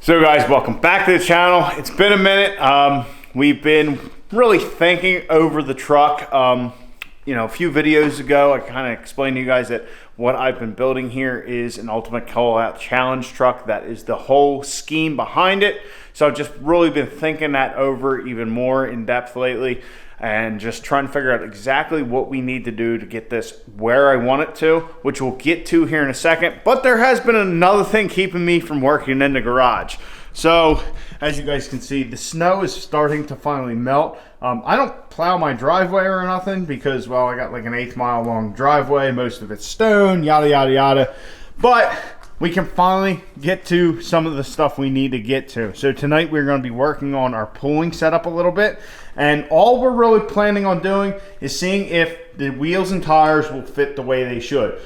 So guys, welcome back to the channel. It's been a minute. We've been really thinking over the truck. A few videos ago, I kind of explained to you guys that what I've been building here is an ultimate call-out challenge truck. That is the whole scheme behind it. So I've just really been thinking that over even more in depth lately and just trying to figure out exactly what we need to do to get this where I want it to, which we'll get to here in a second. But there has been another thing keeping me from working in the garage. So as you guys can see, the snow is starting to finally melt. I don't plow my driveway or nothing because, well, I got like an 1/8 mile long driveway. Most of it's stone, yada, yada, yada. But we can finally get to some of the stuff we need to get to. So tonight we're going to be working on our pulling setup a little bit. And all we're really planning on doing is seeing if the wheels and tires will fit the way they should.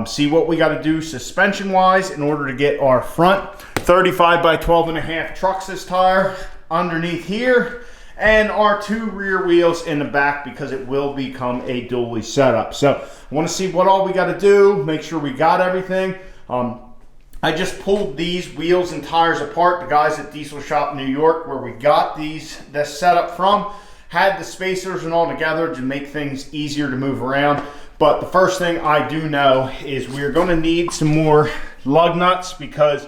See what we got to do suspension wise in order to get our front 35 by 12.5 truck assist tire underneath here, and our 2 rear wheels in the back, because it will become a dually setup. So I want to see what all we got to do, make sure we got everything. I just pulled these wheels and tires apart. The guys at Diesel Shop New York, where we got this setup from, had the spacers and all together to make things easier to move around. But the first thing I do know is we're going to need some more lug nuts, because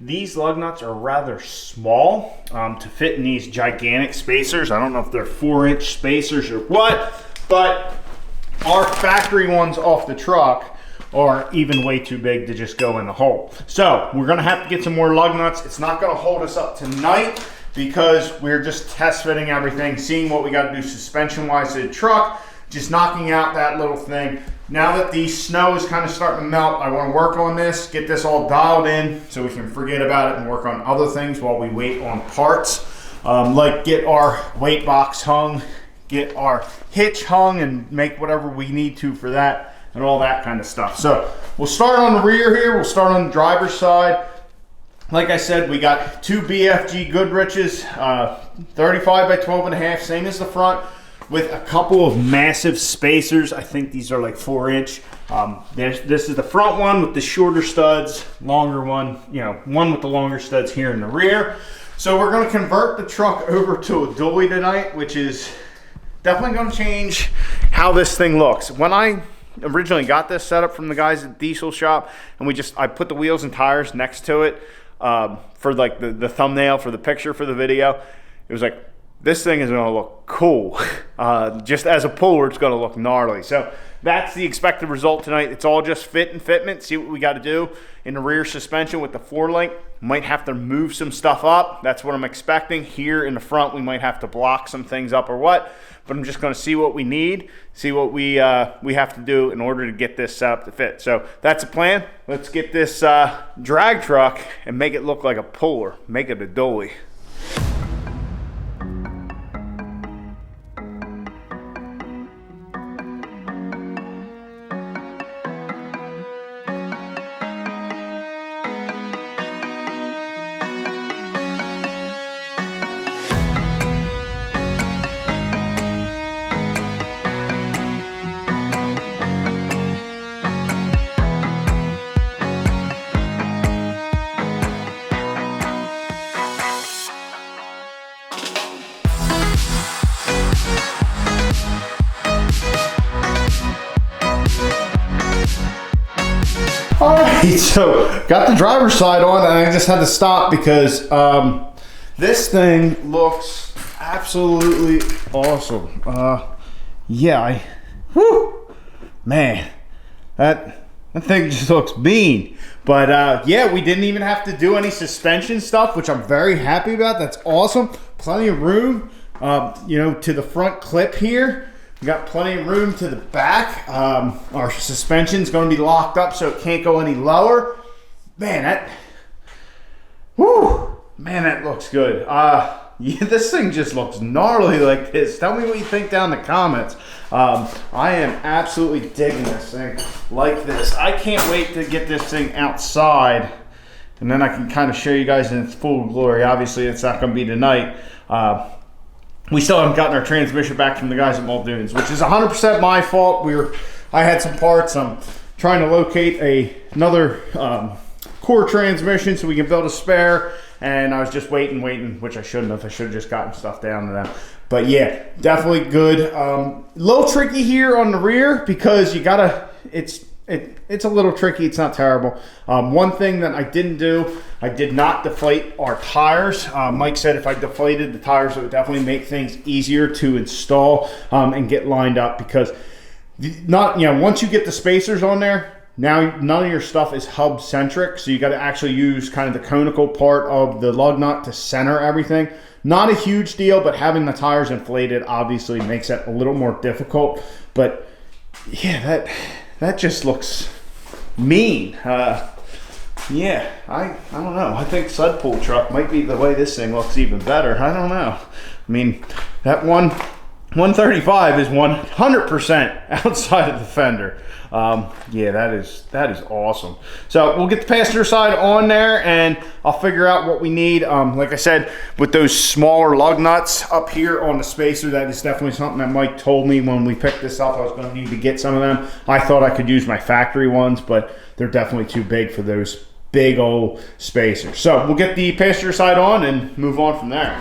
these lug nuts are rather small to fit in these gigantic spacers. I don't know if they're 4-inch spacers or what, but our factory ones off the truck are even way too big to just go in the hole. So we're gonna have to get some more lug nuts. It's not gonna hold us up tonight because we're just test fitting everything, seeing what we gotta do suspension wise to the truck, just knocking out that little thing. Now that the snow is kind of starting to melt, I want to work on this, get this all dialed in so we can forget about it and work on other things while we wait on parts. Like get our weight box hung, get our hitch hung, and make whatever we need to for that and all that kind of stuff. So we'll start on the rear here. We'll start on the driver's side. Like I said, we got 2 BFG Goodriches, 35 by 12.5, same as the front, with a couple of massive spacers. I think these are like 4-inch. This is the front one with the shorter studs, longer one, one with the longer studs here in the rear. So we're going to convert the truck over to a dually tonight, which is definitely going to change how this thing looks. When I originally got this set up from the guys at Diesel Shop, and I put the wheels and tires next to it for like the thumbnail for the picture for the video, it was like, this thing is going to look cool. Just as a puller, it's going to look gnarly. So that's the expected result tonight. It's all just fit and fitment. See what we got to do in the rear suspension with the 4-link. Might have to move some stuff up. That's what I'm expecting. Here in the front, we might have to block some things up or what. But I'm just going to see what we need, see what we have to do in order to get this set up to fit. So that's a plan. Let's get this drag truck and make it look like a puller. Make it a dually. Alright, so got the driver's side on, and I just had to stop because this thing looks absolutely awesome. Man, that thing just looks mean. But yeah, we didn't even have to do any suspension stuff, which I'm very happy about. That's awesome. Plenty of room, to the front clip here. We got plenty of room to the back. Our suspension's going to be locked up so it can't go any lower. Man, that looks good. Yeah, this thing just looks gnarly like this. Tell me what you think down in the comments. I am absolutely digging this thing like this. I can't wait to get this thing outside, and then I can kind of show you guys in its full glory. Obviously, it's not going to be tonight. We still haven't gotten our transmission back from the guys at Muldoon's, which is 100% my fault. I had some parts. I'm trying to locate another core transmission so we can build a spare. And I was just waiting, which I shouldn't have. I should have just gotten stuff down to them. But yeah, definitely good. A little tricky here on the rear because you gotta, it's a little tricky. It's not terrible. One thing that I didn't do, I did not deflate our tires. Mike said if I deflated the tires, it would definitely make things easier to install and get lined up, because once you get the spacers on there, now none of your stuff is hub centric, so you got to actually use kind of the conical part of the lug nut to center everything. Not a huge deal, but having the tires inflated obviously makes it a little more difficult. But yeah, that just looks mean. Yeah, I don't know. I think sled pull truck might be the way this thing looks even better. I don't know. I mean, that 135 is 100% outside of the fender. Yeah, that is awesome. So we'll get the passenger side on there and I'll figure out what we need. Like I said, with those smaller lug nuts up here on the spacer, that is definitely something that Mike told me when we picked this up I was going to need to get some of them. I thought I could use my factory ones, but they're definitely too big for those big old spacers. So we'll get the passenger side on and move on from there.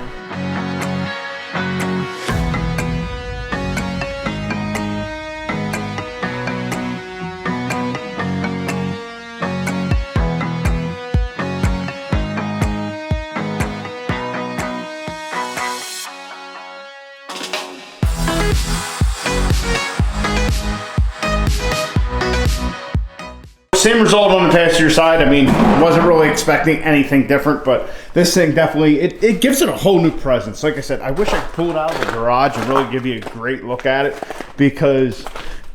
Same result on the passenger side. I mean, wasn't really expecting anything different, but this thing definitely, it gives it a whole new presence. Like I said, I wish I could pull it out of the garage and really give you a great look at it, because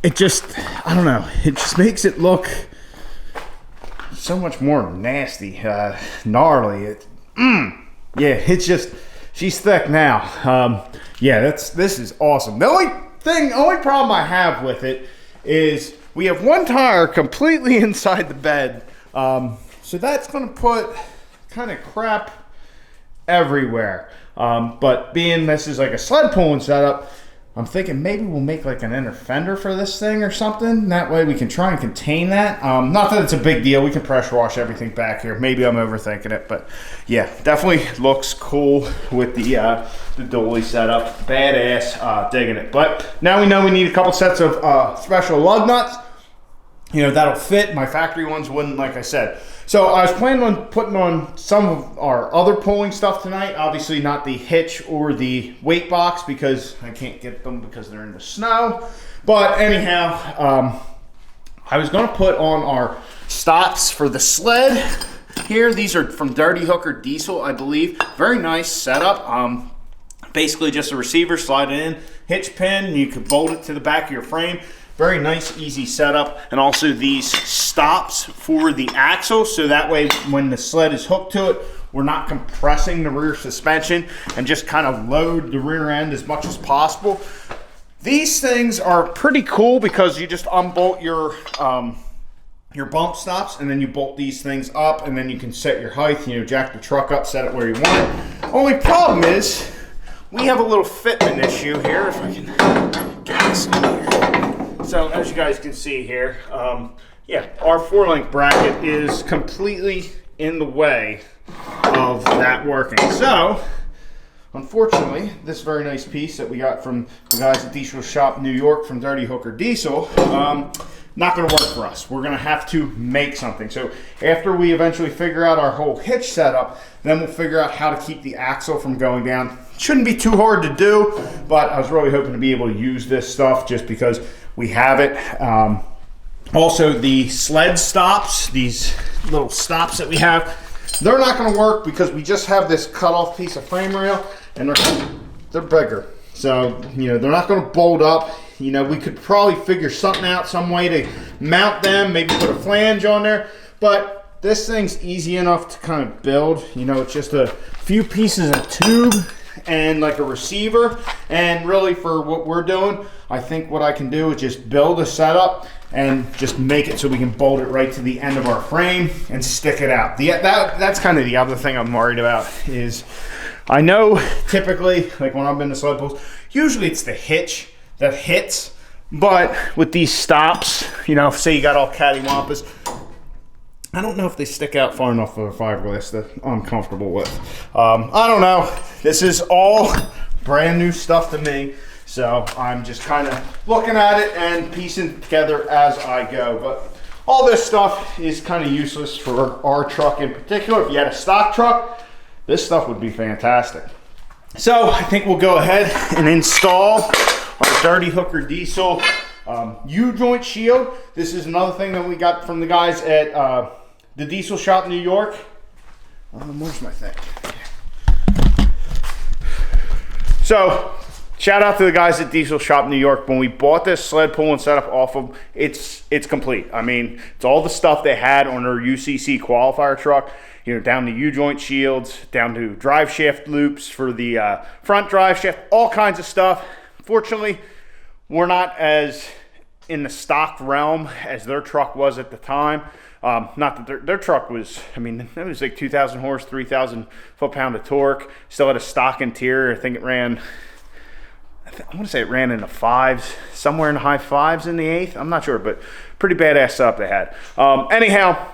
it just, I don't know, it just makes it look so much more nasty, gnarly. Yeah, it's just, she's thick now. Yeah, this is awesome. The only problem I have with it is we have one tire completely inside the bed, so that's going to put kind of crap everywhere. But being this is like a sled pulling setup, I'm thinking maybe we'll make like an inner fender for this thing or something. That way we can try and contain that. Not that it's a big deal. We can pressure wash everything back here. Maybe I'm overthinking it, but yeah, definitely looks cool with the dolly setup. Badass, digging it. But now we know we need a couple sets of special lug nuts. That'll fit. My factory ones wouldn't, like I said. So I was planning on putting on some of our other pulling stuff tonight. Obviously not the hitch or the weight box because I can't get them because they're in the snow. But anyhow, I was going to put on our stops for the sled here. These are from Dirty Hooker Diesel, I believe. Very nice setup. Basically just a receiver, slide it in, hitch pin. You could bolt it to the back of your frame. Very nice, easy setup. And also these stops for the axle, so that way when the sled is hooked to it, we're not compressing the rear suspension and just kind of load the rear end as much as possible. These things are pretty cool because you just unbolt your bump stops and then you bolt these things up and then you can set your height, jack the truck up, set it where you want it. Only problem is we have a little fitment issue here, if I can get this in here. So as you guys can see here, yeah, our 4-link bracket is completely in the way of that working. So unfortunately, this very nice piece that we got from the guys at Diesel Shop New York from Dirty Hooker Diesel, not going to work for us. We're going to have to make something. So after we eventually figure out our whole hitch setup, then we'll figure out how to keep the axle from going down. Shouldn't be too hard to do, but I was really hoping to be able to use this stuff just because we have it. Also, the sled stops, these little stops that we have, they're not going to work because we just have this cut off piece of frame rail and they're bigger. So, they're not going to bolt up. We could probably figure something out, some way to mount them, maybe put a flange on there. But this thing's easy enough to kind of build. It's just a few pieces of tube and like a receiver. And really for what we're doing, I think what I can do is just build a setup and just make it so we can bolt it right to the end of our frame and stick it out. That's kind of the other thing I'm worried about is I know typically, like when I've been to sled pulls, usually it's the hitch that hits, but with these stops, say you got all cattywampus, I don't know if they stick out far enough for the fiberglass that I'm comfortable with. I don't know. This is all brand new stuff to me. So I'm just kind of looking at it and piecing together as I go. But all this stuff is kind of useless for our truck in particular. If you had a stock truck, this stuff would be fantastic. So I think we'll go ahead and install our Dirty Hooker Diesel U-joint shield. This is another thing that we got from the guys at the Diesel Shop in New York. Where's my thing? So shout out to the guys at Diesel Shop New York. When we bought this sled pull and setup off of, it's complete. I mean, it's all the stuff they had on their UCC qualifier truck. You know, down to U-joint shields, down to drive shaft loops for the front drive shaft, all kinds of stuff. Fortunately, we're not as in the stock realm as their truck was at the time. Not that their truck was, I mean, it was like 2,000 horse, 3,000 foot-pound of torque. Still had a stock interior. I think it ran, I want to say it ran in the fives, somewhere in the high fives in the eighth. I'm not sure, but pretty badass setup they had. Anyhow,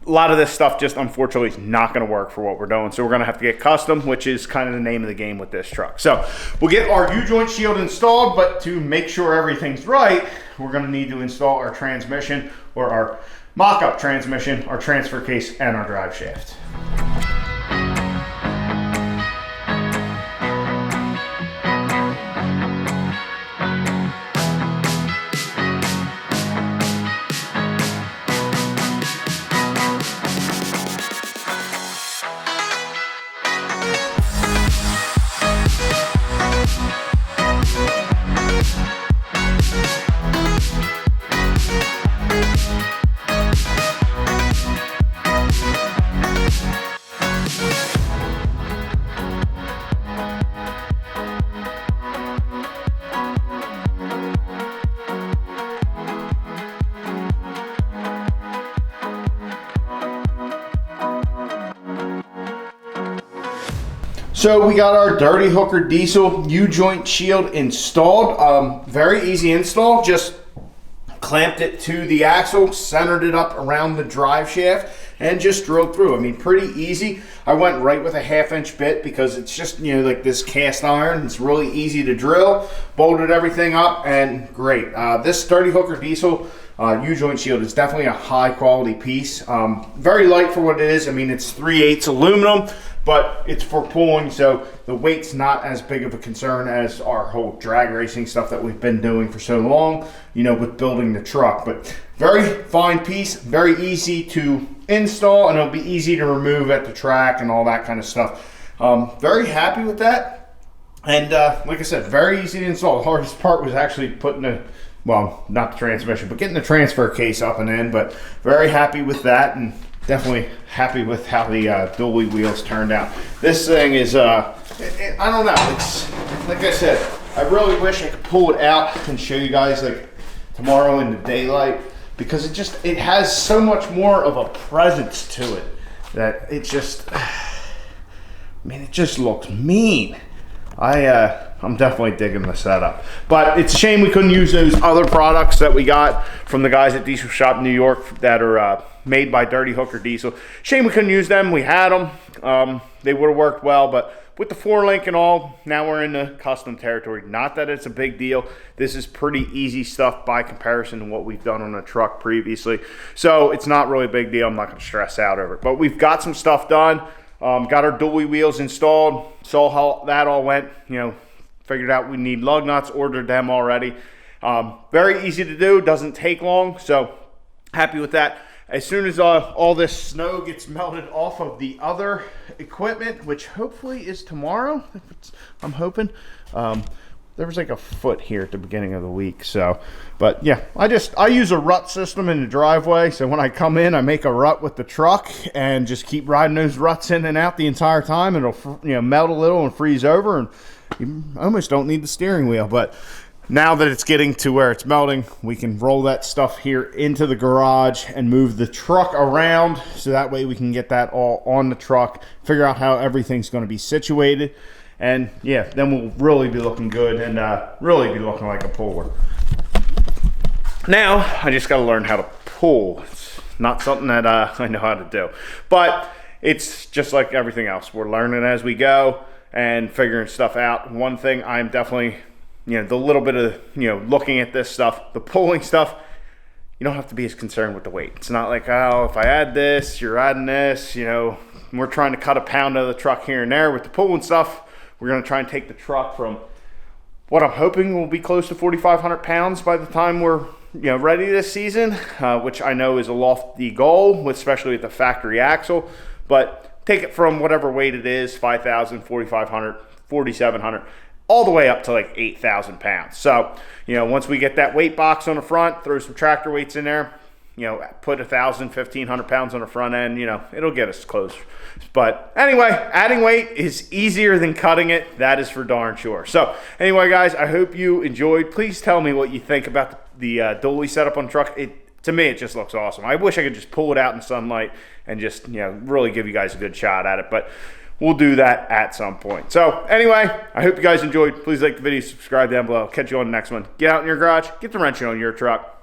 a lot of this stuff just unfortunately is not going to work for what we're doing. So we're going to have to get custom, which is kind of the name of the game with this truck. So we'll get our U-joint shield installed, but to make sure everything's right, we're going to need to install our transmission, or our mock-up transmission, our transfer case, and our drive shaft. So we got our Dirty Hooker Diesel U-joint shield installed. Very easy install. Just clamped it to the axle, centered it up around the drive shaft, and just drilled through. I mean, pretty easy. I went right with a 1/2-inch bit because it's just, you know, like this cast iron. It's really easy to drill. Bolted everything up, and great. This Dirty Hooker Diesel U-joint shield is definitely a high quality piece. Very light for what it is. I mean, it's 3/8 aluminum, but it's for pulling, so the weight's not as big of a concern as our whole drag racing stuff that we've been doing for so long, you know, with building the truck. But very fine piece, very easy to install, and it'll be easy to remove at the track and all that kind of stuff. Very happy with that. And like I said, very easy to install. The hardest part was actually putting the, well, not the transmission, but getting the transfer case up and in, but very happy with that, and definitely happy with how the dually wheels turned out. This thing is, I don't know, it's, like I said, I really wish I could pull it out and show you guys like tomorrow in the daylight, because it has so much more of a presence to it that it just, I mean, it just looks mean. I'm definitely digging the setup, but it's a shame we couldn't use those other products that we got from the guys at Diesel Shop in New York that are made by Dirty Hooker Diesel. Shame we couldn't use them. We had them. They would have worked well, but with the 4-link and all, now we're in the custom territory. Not that it's a big deal. This is pretty easy stuff by comparison to what we've done on a truck previously. So it's not really a big deal. I'm not going to stress out over it, but we've got some stuff done. Got our dually wheels installed. Saw how that all went, you know, figured out we need lug nuts, ordered them already. Very easy to do, doesn't take long, so happy with that. As soon as all this snow gets melted off of the other equipment, which hopefully is tomorrow, I'm hoping. There was like a foot here at the beginning of the week, so, but yeah, I use a rut system in the driveway, so when I come in, I make a rut with the truck and just keep riding those ruts in and out the entire time. It'll, you know, melt a little and freeze over, and you almost don't need the steering wheel. But now that it's getting to where it's melting, we can roll that stuff here into the garage and move the truck around, so that way we can get that all on the truck, figure out how everything's going to be situated, and yeah, then we'll really be looking good and really be looking like a puller. Now I just got to learn how to pull. It's not something that I know how to do. But it's just like everything else. We're learning as we go and figuring stuff out. One thing I'm definitely, the little bit of, looking at this stuff, the pulling stuff, you don't have to be as concerned with the weight. It's not like, oh, if I add this, you're adding this, we're trying to cut a pound out of the truck here and there. With the pulling stuff, we're going to try and take the truck from what I'm hoping will be close to 4,500 pounds by the time we're ready this season, which I know is a lofty goal, especially with the factory axle. But take it from whatever weight it is, 5,000, 4,500, 4,700, all the way up to like 8,000 pounds. So, once we get that weight box on the front, throw some tractor weights in there, put 1,000, 1,500 pounds on the front end, it'll get us close. But anyway, adding weight is easier than cutting it. That is for darn sure. So anyway, guys, I hope you enjoyed. Please tell me what you think about the dually setup on the truck. To me, it just looks awesome. I wish I could just pull it out in sunlight and just, really give you guys a good shot at it. But we'll do that at some point. So anyway, I hope you guys enjoyed. Please like the video, subscribe down below. Catch you on the next one. Get out in your garage, get the wrenching on your truck.